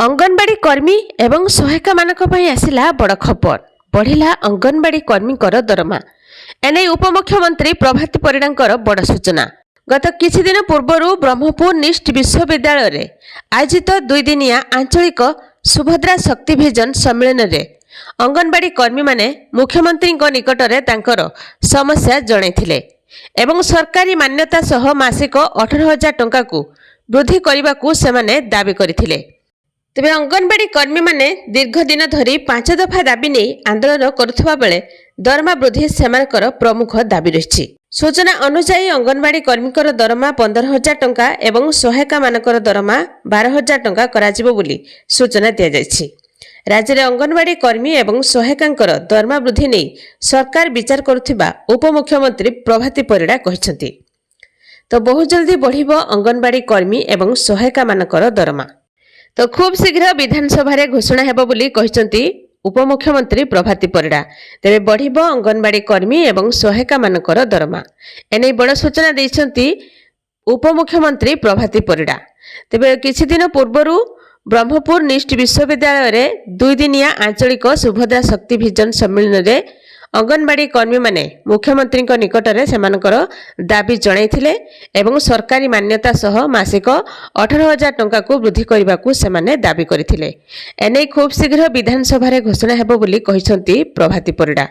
अंगनवाड़ी कर्मी एवं सहायिका मानक पई आसिला बड़ खबर बढ़िला अंगनवाड़ी कर्मींकर दरमा। एने उपमुख्यमंत्री प्रभाती परिडांकर बड़ सूचना। गत किछि दिन पूर्व ब्रह्मपुर निष्ठ विश्वविद्यालय रे आयोजित 2 दिनिया आंचलिक सुभद्रा शक्ति भिजन सम्मेलन रे अंगनवाड़ी कर्मी माने मुख्यमंत्री निकट में तांकर समस्या जणाइथिले एवं सरकारी मान्यता सह मासिक 18,000 टंका को वृद्धि करने को सेमाने दाबी करथिले। तेबे अंगनवाड़ी कर्मी माने दीर्घ दिन धरी 5 दफा दाबी नहीं आंदोलन करुवा बेले दरमा वृद्धि सेमानकर प्रमुख दाबी रही। सूचना अनुसार अंगनवाड़ी कर्मीकर दरमा 15,000 टंका एवं सहायिका मानकर दरमा 12,000 टंका कराजिबो बोली सूचना दिया जायछि। राज्य में अंगनवाड़ी कर्मी एवं सहायिकांकर दरमा वृद्धि नहीं सरकार विचार करुथिबा उपमुख्यमंत्री प्रभाती परिडा कहिसंती। तो बहुत जल्दी बढ़िबो अंगनवाड़ी कर्मी एवं सहायिका मानकर दरमा। तो खूब शीघ्र विधानसभा रे घोषणा हेबो बोली कहिसंती उपमुख्यमंत्री प्रभाती परिडा। तेबे बढ़िबो अंगनवाड़ी कर्मी एवं सहायिका मानकर दरमा। एने बड़ सूचना दैछंती उपमुख्यमंत्री प्रभाती परिडा। तेबे किछि दिन पूर्वरु ब्रह्मपुर निष्ठ विश्वविद्यालय रे 2 दिनिया आंचलिक सुभद्रा शक्ति भिजन सम्मेलन रे अंगनवाड़ी कर्मी माने मुख्यमंत्री निकट में सेमानकर दाबी जणाइथिले एवं सरकारी मान्यता सह मासिक 18,000 टंका को वृद्धि करने को सेमाने दाबी करथिले। एने खूब शीघ्र विधानसभा रे घोषणा हेबो बोली कहिसंती प्रभाती परिडा।